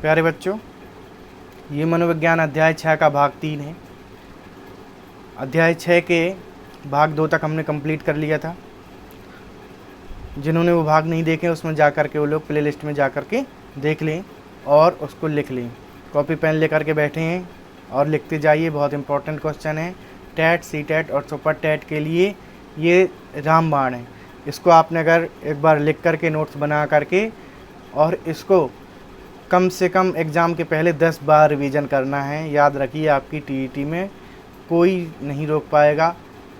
प्यारे बच्चों, ये मनोविज्ञान अध्याय 6 का भाग 3 है। अध्याय 6 के भाग 2 तक हमने कंप्लीट कर लिया था। जिन्होंने वो भाग नहीं देखे उसमें जा कर के वो लोग प्ले लिस्ट में जा कर के देख लें और उसको लिख लें। कॉपी पेन लेकर के बैठे हैं और लिखते जाइए। बहुत इंपॉर्टेंट क्वेश्चन है। टैट, सी टैट और सुपर टैट के लिए ये रामबाण है। इसको आपने अगर एक बार लिख करके नोट्स बना करके और इसको कम से कम एग्ज़ाम के पहले 10 बार रिवीजन करना है। याद रखिए, आपकी टीईटी में कोई नहीं रोक पाएगा।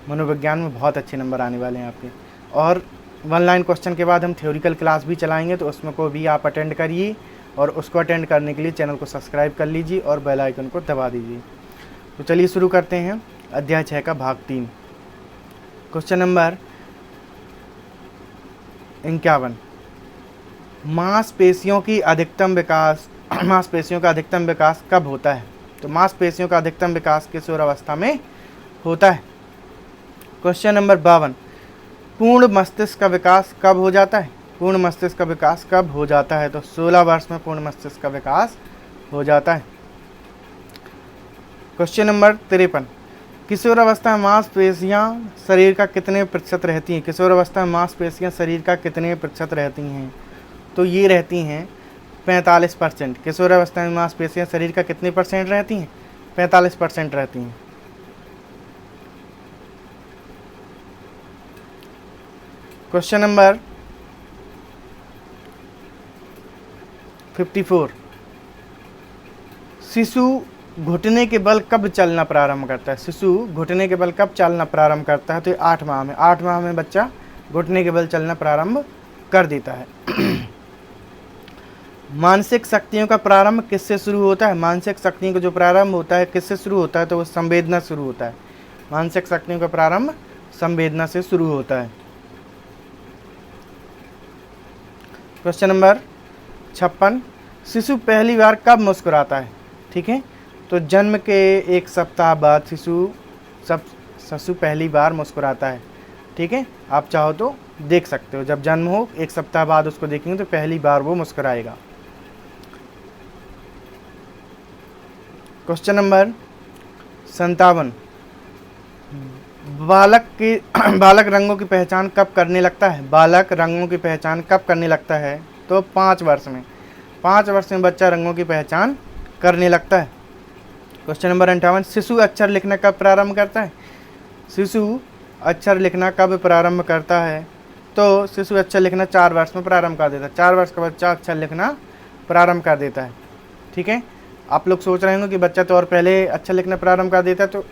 मनोविज्ञान में बहुत अच्छे नंबर आने वाले हैं आपके। और 1 लाइन क्वेश्चन के बाद हम थ्योरिकल क्लास भी चलाएंगे, तो उसमें को भी आप अटेंड करिए। और उसको अटेंड करने के लिए चैनल को सब्सक्राइब कर लीजिए और बेल आइकन को दबा दीजिए। तो चलिए शुरू करते हैं अध्याय 6 का भाग 3। Question number 51। मांसपेशियों की अधिकतम विकास मांसपेशियों का अधिकतम विकास कब होता है? तो मांसपेशियों का अधिकतम विकास किशोरावस्था में होता है। Question number 52। पूर्ण मस्तिष्क का विकास कब हो जाता है? पूर्ण मस्तिष्क का विकास कब हो जाता है? तो 16 वर्ष में पूर्ण मस्तिष्क का विकास हो जाता है। Question number 53। किशोरावस्था में मांसपेशियां शरीर का कितने प्रतिशत रहती हैं? किशोरावस्था में मांसपेशियां शरीर का कितने प्रतिशत रहती हैं? तो ये रहती हैं 45%। किशोरावस्था में मांसपेशियां शरीर का कितने परसेंट रहती हैं? 45% रहती हैं। Question number 54। शिशु घुटने के बल कब चलना प्रारंभ करता है? शिशु घुटने के बल कब चलना प्रारंभ करता है? तो 8 माह में। 8 माह में बच्चा घुटने के बल चलना प्रारंभ कर देता है। मानसिक शक्तियों का प्रारंभ किससे शुरू होता है? मानसिक शक्तियों का जो प्रारंभ होता है किससे शुरू होता है? तो वो संवेदना शुरू होता है। मानसिक शक्तियों का प्रारंभ संवेदना से शुरू होता है। Question number 56। शिशु पहली बार कब मुस्कुराता है? ठीक है, तो जन्म के 1 सप्ताह बाद शिशु पहली बार मुस्कुराता है। ठीक है, आप चाहो तो देख सकते हो। जब जन्म हो 1 सप्ताह बाद उसको देखेंगे तो पहली बार वो मुस्कुराएगा। Question number 57। बालक रंगों की पहचान कब करने लगता है? बालक रंगों की पहचान कब करने लगता है? तो 5 वर्ष में। 5 वर्ष में बच्चा रंगों की पहचान करने लगता है। Question number 58। शिशु अक्षर लिखना कब प्रारंभ करता है? शिशु अक्षर लिखना कब प्रारंभ करता है? तो शिशु अक्षर लिखना 4 वर्ष में प्रारंभ कर देता है। 4 वर्ष का बच्चा अक्षर लिखना प्रारंभ कर देता है। ठीक है, आप लोग सोच रहे होंगे कि बच्चा तो और पहले अक्षर लिखना प्रारंभ कर देता है, तो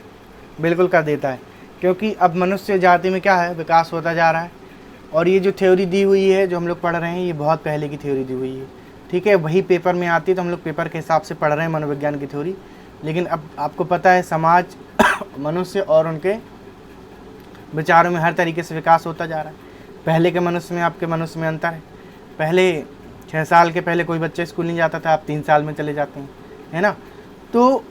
बिल्कुल कर देता है, क्योंकि अब मनुष्य जाति में क्या है, विकास होता जा रहा है। और ये जो थ्योरी दी हुई है जो हम लोग पढ़ रहे हैं, ये बहुत पहले की थ्योरी दी हुई है। ठीक है, वही पेपर में आती है तो हम लोग पेपर के हिसाब से पढ़ रहे हैं मनोविज्ञान की थ्योरी। लेकिन अब आपको पता है समाज मनुष्य और उनके विचारों में हर तरीके से विकास होता जा रहा है। पहले के मनुष्य में आपके मनुष्य में अंतर है। पहले 6 साल के पहले कोई बच्चा स्कूल नहीं जाता था, आप 3 साल में चले जाते हैं, है ना। तो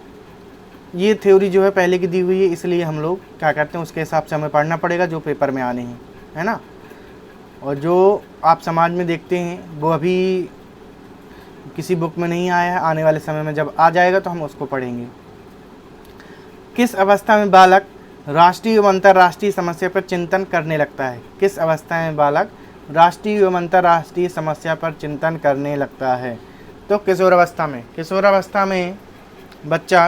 ये थ्योरी जो है पहले की दी हुई है, इसलिए हम लोग क्या करते हैं उसके हिसाब से हमें पढ़ना पड़ेगा जो पेपर में आने हैं, है ना। और जो आप समाज में देखते हैं वो अभी किसी बुक में नहीं आया है, आने वाले समय में जब आ जाएगा तो हम उसको पढ़ेंगे। किस अवस्था में बालक राष्ट्रीय एवं अंतर्राष्ट्रीय समस्या पर चिंतन करने लगता है? किस अवस्था में बालक राष्ट्रीय एवं अंतर्राष्ट्रीय समस्या पर चिंतन करने लगता है? तो किशोरावस्था में। किशोरावस्था में बच्चा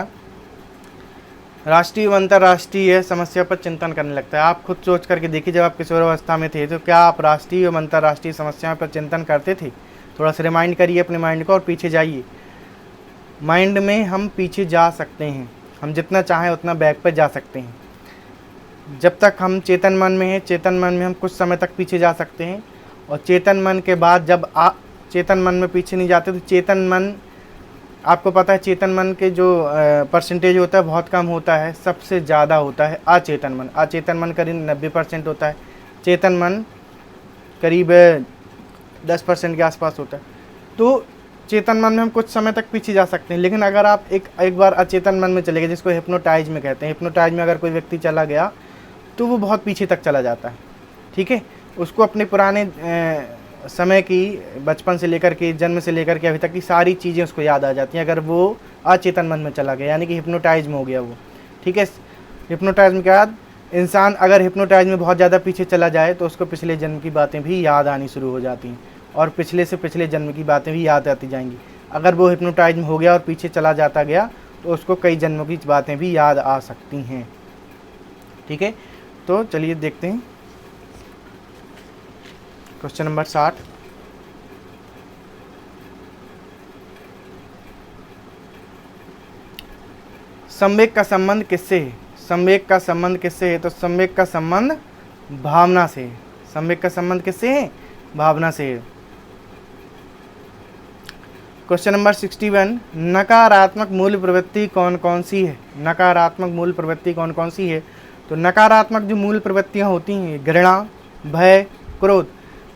राष्ट्रीय एवं अंतर्राष्ट्रीय समस्या पर चिंतन करने लगता है। आप खुद सोच करके देखिए, जब आप किशोरावस्था में थे तो क्या आप राष्ट्रीय एवं अंतर्राष्ट्रीय समस्याओं पर चिंतन करते थे? थोड़ा सा रिमाइंड करिए अपने माइंड को और पीछे जाइए। माइंड में हम पीछे जा सकते हैं, हम जितना चाहें उतना बैक पर जा सकते हैं। जब तक हम चेतन मन में हैं, चेतन मन में हम कुछ समय तक पीछे जा सकते हैं। और चेतन मन के बाद जब चेतन मन में पीछे नहीं जाते तो चेतन मन, आपको पता है चेतन मन के जो परसेंटेज होता है बहुत कम होता है, सबसे ज़्यादा होता है अचेतन मन। अचेतन मन करीब 90% होता है, चेतन मन करीब 10% के आसपास होता है। तो चेतन मन में हम कुछ समय तक पीछे जा सकते हैं। लेकिन अगर आप एक बार अचेतन मन में चले गए, जिसको हिप्नोटाइज में कहते हैं, हिप्नोटाइज में अगर कोई व्यक्ति चला गया तो वो बहुत पीछे तक चला जाता है। ठीक है, उसको अपने पुराने समय की, बचपन से लेकर के, जन्म से लेकर के अभी तक की सारी चीज़ें उसको याद आ जाती हैं अगर वो अचेतन मन में चला गया, यानी कि हिप्नोटाइज में हो गया वो। ठीक है, हिप्नोटाइज में क्या, इंसान अगर हिप्नोटाइज में बहुत ज़्यादा पीछे चला जाए तो उसको पिछले जन्म की बातें भी याद आनी शुरू हो जाती हैं और पिछले से पिछले जन्म की बातें भी याद आती जाएंगी। अगर वो हिप्नोटाइज में हो गया और पीछे चला जाता गया तो उसको कई जन्मों की बातें भी याद आ सकती हैं। ठीक है, तो चलिए देखते हैं क्वेश्चन नंबर 60। संवेग का संबंध किससे है? संवेग का संबंध किससे है? तो संवेग का संबंध भावना से है। संवेग का संबंध किससे है? भावना से है। क्वेश्चन नंबर 61, नकारात्मक मूल प्रवृत्ति कौन कौन सी है? नकारात्मक मूल प्रवृत्ति कौन कौन सी है? तो नकारात्मक जो मूल प्रवृत्तियां होती हैं, घृणा, भय, क्रोध,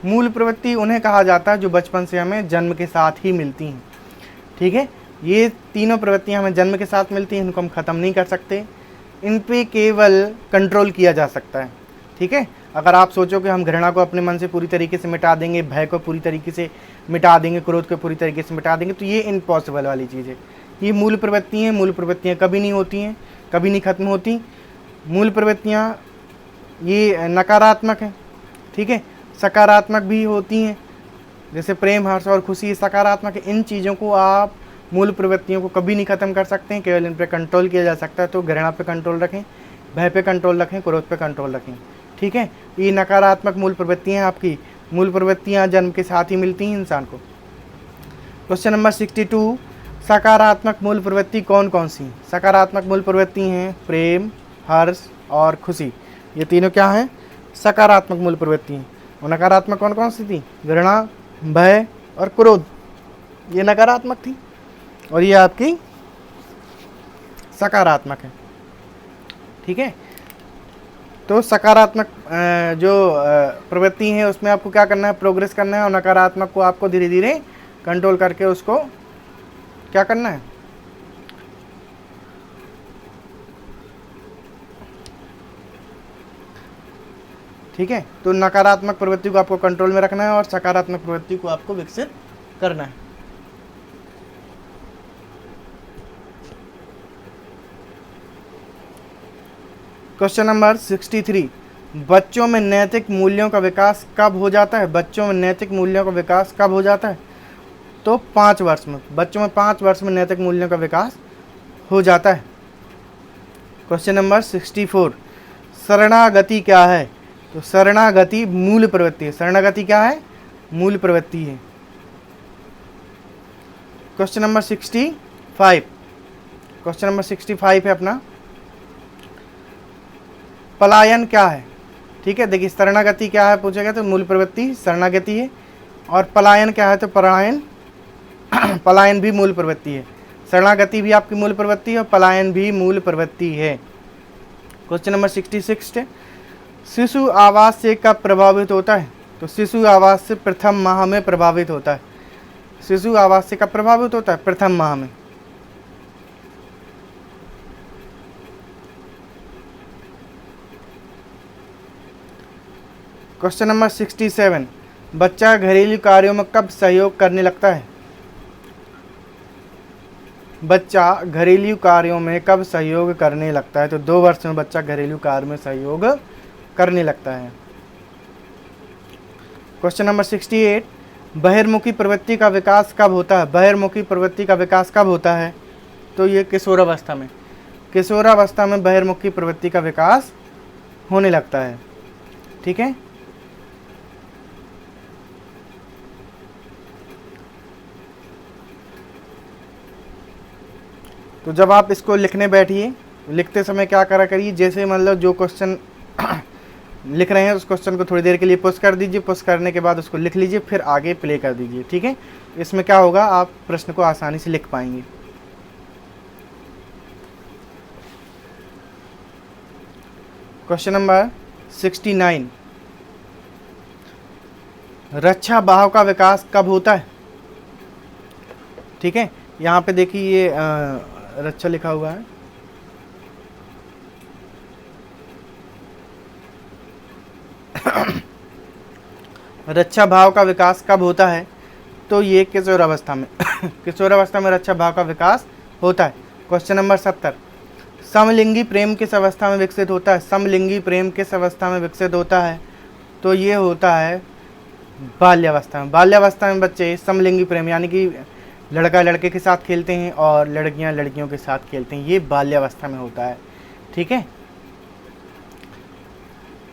मूल प्रवृत्ति उन्हें कहा जाता है जो बचपन से हमें जन्म के साथ ही मिलती हैं। ठीक है, ये तीनों प्रवृत्तियां हमें जन्म के साथ मिलती हैं, इनको हम ख़त्म नहीं कर सकते, इन पे केवल कंट्रोल किया जा सकता है। ठीक है, अगर आप सोचो कि हम घृणा को अपने मन से पूरी तरीके से मिटा देंगे, भय को पूरी तरीके से मिटा देंगे, क्रोध को पूरी तरीके से मिटा देंगे, तो ये इम्पॉसिबल वाली चीज़ है। ये मूल प्रवृत्ति हैं, मूल प्रवृत्तियाँ कभी नहीं होती हैं, कभी नहीं खत्म होती। मूल प्रवृत्तियाँ ये नकारात्मक हैं। ठीक है, सकारात्मक भी होती हैं, जैसे प्रेम, हर्ष और खुशी सकारात्मक है। इन चीज़ों को आप, मूल प्रवृत्तियों को कभी नहीं ख़त्म कर सकते हैं, केवल इन पर कंट्रोल किया जा सकता है। तो घृणा पे कंट्रोल रखें, भय पे कंट्रोल रखें, क्रोध पे कंट्रोल रखें। ठीक है, ये नकारात्मक मूल प्रवृत्तियाँ आपकी, मूल प्रवृत्तियाँ जन्म के साथ ही मिलती हैं इंसान को। क्वेश्चन नंबर 62, सकारात्मक मूल प्रवृत्ति कौन कौन सी? सकारात्मक मूल प्रवृत्ति हैं प्रेम, हर्ष और खुशी। ये तीनों क्या हैं? सकारात्मक मूल प्रवृत्ति हैं। और नकारात्मक कौन कौन सी थी? घृणा, भय और क्रोध, ये नकारात्मक थी और ये आपकी सकारात्मक है। ठीक है, तो सकारात्मक जो प्रवृत्ति है उसमें आपको क्या करना है? प्रोग्रेस करना है। और नकारात्मक को आपको धीरे धीरे कंट्रोल करके उसको क्या करना है? ठीक है, तो नकारात्मक प्रवृत्ति को आपको कंट्रोल में रखना है और सकारात्मक प्रवृत्ति को आपको विकसित करना है। क्वेश्चन नंबर 63, बच्चों में नैतिक मूल्यों का विकास कब हो जाता है? बच्चों में नैतिक मूल्यों का विकास कब हो जाता है? तो 5 वर्ष में। बच्चों में 5 वर्ष में नैतिक मूल्यों का विकास हो जाता है। क्वेश्चन नंबर 64, शरणागति क्या है? तो शरणागति मूल प्रवृत्ति है। शरणागति क्या है? मूल प्रवृत्ति है। क्वेश्चन नंबर 65, क्वेश्चन नंबर 65 है अपना, पलायन क्या है? ठीक है, देखिए शरणागति क्या है पूछा गया तो मूल प्रवृत्ति शरणागति है, और पलायन क्या है? तो पलायन पलायन भी मूल प्रवृत्ति है। शरणागति भी आपकी मूल प्रवृत्ति है और पलायन भी मूल प्रवृत्ति है। क्वेश्चन नंबर 66, शिशु आवास से कब प्रभावित होता है? तो शिशु आवास से प्रथम माह में प्रभावित होता है। शिशु आवास से कब प्रभावित होता है? प्रथम माह में। क्वेश्चन नंबर 67, बच्चा घरेलू कार्यों में कब सहयोग करने लगता है? बच्चा घरेलू कार्यों में कब सहयोग करने लगता है? तो 2 वर्ष में बच्चा घरेलू कार्य में सहयोग करने लगता है। क्वेश्चन नंबर 68, बहिर्मुखी प्रवृत्ति का विकास कब होता है? बहिर्मुखी प्रवृत्ति का विकास कब होता है? तो ये किशोरावस्था में। किशोरावस्था में बहिर्मुखी प्रवृत्ति का विकास होने लगता है। ठीक है, तो जब आप इसको लिखने बैठिए, लिखते समय क्या करा करिए, जैसे मतलब जो क्वेश्चन लिख रहे हैं उस क्वेश्चन को थोड़ी देर के लिए पुश कर दीजिए, पुश करने के बाद उसको लिख लीजिए, फिर आगे प्ले कर दीजिए। ठीक है, इसमें क्या होगा, आप प्रश्न को आसानी से लिख पाएंगे। क्वेश्चन नंबर 69, रक्षा बाहु का विकास कब होता है? ठीक है, यहाँ पे देखिए ये रक्षा लिखा हुआ है। रक्षा भाव का विकास कब होता है? तो ये किशोरावस्था में किशोरावस्था में रक्षा भाव का विकास होता है। क्वेश्चन नंबर 70, समलिंगी प्रेम किस अवस्था में विकसित होता है? समलिंगी प्रेम किस अवस्था में विकसित होता है? तो ये होता है बाल्यावस्था में। बाल्यावस्था में बच्चे समलिंगी प्रेम यानी कि लड़का लड़के के साथ खेलते हैं और लड़कियां लड़कियों के साथ खेलते हैं, ये बाल्यावस्था में होता है। ठीक है,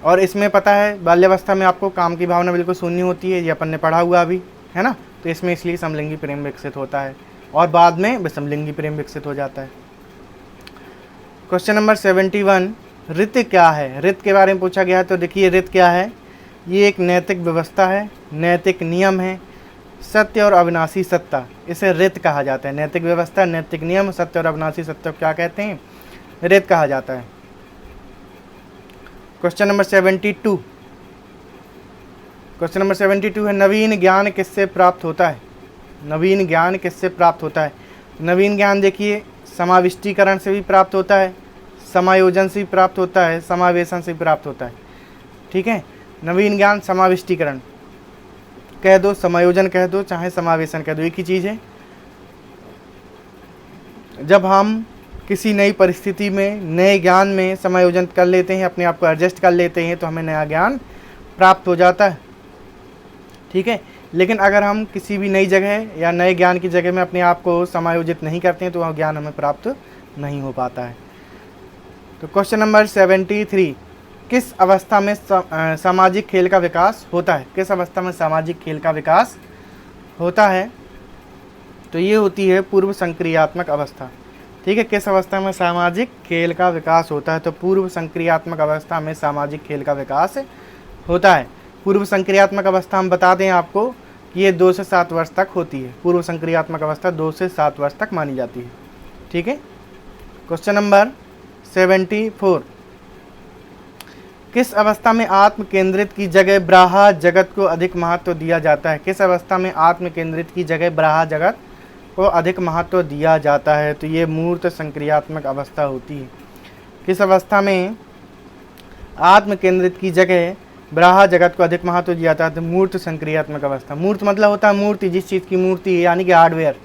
और इसमें पता है बाल्यावस्था में आपको काम की भावना बिल्कुल शून्य होती है, ये अपन ने पढ़ा हुआ अभी, है ना। तो इसमें इसलिए समलिंगी प्रेम विकसित होता है और बाद में विषमलिंगी प्रेम विकसित हो जाता है। क्वेश्चन नंबर 71, ऋत क्या है? ऋत के बारे में पूछा गया है। तो देखिए ऋत क्या है, ये एक नैतिक व्यवस्था है, नैतिक नियम है, सत्य और अविनाशी सत्ता, इसे ऋत कहा जाता है। नैतिक व्यवस्था, नैतिक नियम, सत्य और अविनाशी सत्ता क्या कहते हैं? ऋत कहा जाता है। क्वेश्चन नंबर 72, क्वेश्चन नंबर 72 है, नवीन ज्ञान किससे प्राप्त होता है? नवीन ज्ञान किससे प्राप्त होता है? नवीन ज्ञान देखिए समाविष्टीकरण से भी प्राप्त होता है, समायोजन से भी प्राप्त होता है, समावेशन से भी प्राप्त होता है। ठीक है, नवीन ज्ञान समाविष्टीकरण कह दो, समायोजन कह दो, चाहे समावेशन कह दो, एक ही चीज़ है। जब हम किसी नई परिस्थिति में नए ज्ञान में समायोजन कर लेते हैं, अपने आप को एडजस्ट कर लेते हैं, तो हमें नया ज्ञान प्राप्त हो जाता है। ठीक है, लेकिन अगर हम किसी भी नई जगह या नए ज्ञान की जगह में अपने आप को समायोजित नहीं करते हैं तो वह ज्ञान हमें प्राप्त नहीं हो पाता है। तो क्वेश्चन नंबर 73, किस अवस्था में सामाजिक खेल का विकास होता है? किस अवस्था में सामाजिक खेल का विकास होता है? तो ये होती है पूर्व संक्रियात्मक अवस्था। ठीक है, किस अवस्था में सामाजिक खेल का विकास होता है? तो पूर्व संक्रियात्मक अवस्था में सामाजिक खेल का विकास होता है। पूर्व संक्रियात्मक अवस्था हम बता दें आपको कि ये 2 से 7 वर्ष तक होती है। पूर्व संक्रियात्मक अवस्था 2 से 7 वर्ष तक मानी जाती है। ठीक है, क्वेश्चन नंबर 74, किस अवस्था में आत्म केंद्रित की जगह ब्राह्य जगत को अधिक महत्व दिया जाता है? किस अवस्था में आत्म केंद्रित की जगह ब्राह्य जगत को अधिक महत्व दिया जाता है? तो ये मूर्त संक्रियात्मक अवस्था होती है। किस अवस्था में आत्म केंद्रित की जगह ब्राह्य जगत को अधिक महत्व दिया जाता है? तो मूर्त संक्रियात्मक अवस्था। मूर्त मतलब होता है मूर्ति, जिस चीज़ की मूर्ति है यानी कि हार्डवेयर।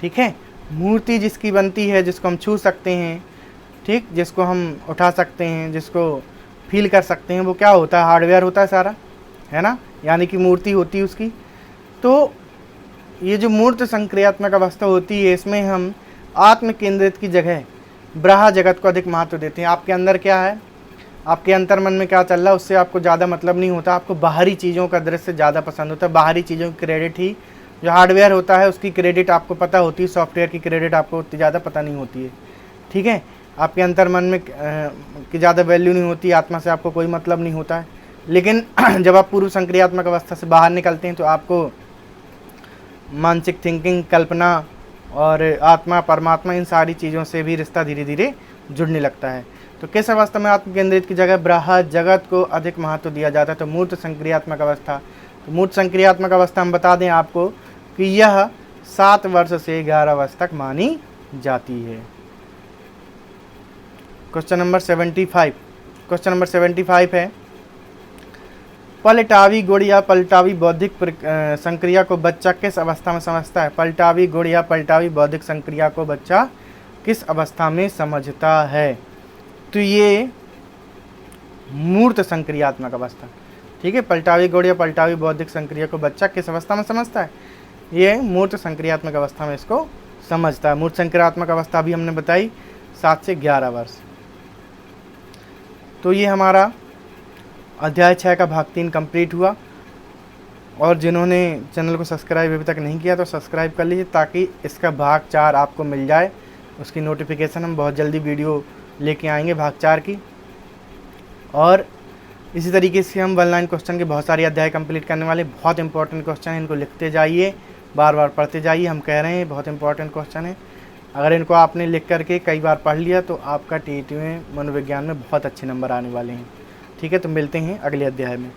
ठीक है, मूर्ति जिसकी बनती है, जिसको हम छू सकते हैं, ठीक, जिसको हम उठा सकते हैं, जिसको फील कर सकते हैं, वो क्या होता है? हार्डवेयर होता है सारा, है ना, यानी कि मूर्ति होती है उसकी। तो ये जो मूर्त संक्रियात्मक अवस्था होती है, इसमें हम आत्म केंद्रित की जगह ब्राह्य जगत को अधिक महत्व देते हैं। आपके अंदर क्या है, आपके अंतर मन में क्या चल रहा है, उससे आपको ज़्यादा मतलब नहीं होता। आपको बाहरी चीज़ों का दृश्य ज़्यादा पसंद होता है। बाहरी चीज़ों की क्रेडिट ही, जो हार्डवेयर होता है उसकी क्रेडिट आपको पता होती है, सॉफ्टवेयर की क्रेडिट आपको उतनी ज़्यादा पता नहीं होती है। ठीक है, आपके अंतर मन में की ज़्यादा वैल्यू नहीं होती, आत्मा से आपको कोई मतलब नहीं होता है। लेकिन जब आप पूर्व संक्रियात्मक अवस्था से बाहर निकलते हैं तो आपको मानसिक थिंकिंग, कल्पना और आत्मा, परमात्मा, इन सारी चीज़ों से भी रिश्ता धीरे धीरे जुड़ने लगता है। तो किस अवस्था में आत्म केंद्रित की जगह ब्राह्य जगत को अधिक महत्व दिया जाता है? तो मूर्त संक्रियात्मक अवस्था। तो मूर्त संक्रियात्मक अवस्था हम बता दें आपको कि यह 7 वर्ष से 11 वर्ष तक मानी जाती है। क्वेश्चन नंबर 75, क्वेश्चन नंबर 75 है, पलटावी गुण या पलटावी बौद्धिक संक्रिया को बच्चा किस अवस्था में समझता है? पलटावी गुण या पलटावी बौद्धिक संक्रिया को बच्चा किस अवस्था में समझता है? तो ये मूर्त संक्रियात्मक अवस्था। ठीक है, पलटावी गुण या पलटावी बौद्धिक संक्रिया को बच्चा किस अवस्था में समझता है? ये मूर्त संक्रियात्मक अवस्था में इसको समझता है। मूर्त संक्रियात्मक अवस्था भी हमने बताई 7 से 11 वर्ष। तो ये हमारा अध्याय 6 का भाग 3 कंप्लीट हुआ। और जिन्होंने चैनल को सब्सक्राइब अभी तक नहीं किया तो सब्सक्राइब कर लीजिए, ताकि इसका भाग 4 आपको मिल जाए। उसकी नोटिफिकेशन हम बहुत जल्दी वीडियो लेके आएंगे भाग 4 की। और इसी तरीके से हम 1 लाइन क्वेश्चन के बहुत सारे अध्याय कंप्लीट करने वाले। बहुत इंपॉर्टेंट क्वेश्चन है, इनको लिखते जाइए, बार बार पढ़ते जाइए। हम कह रहे हैं बहुत इंपॉर्टेंट क्वेश्चन है। अगर इनको आपने लिख करके कई बार पढ़ लिया तो आपका टीईटी में मनोविज्ञान में बहुत अच्छे नंबर आने वाले हैं। ठीक है, तो मिलते हैं अगले अध्याय में।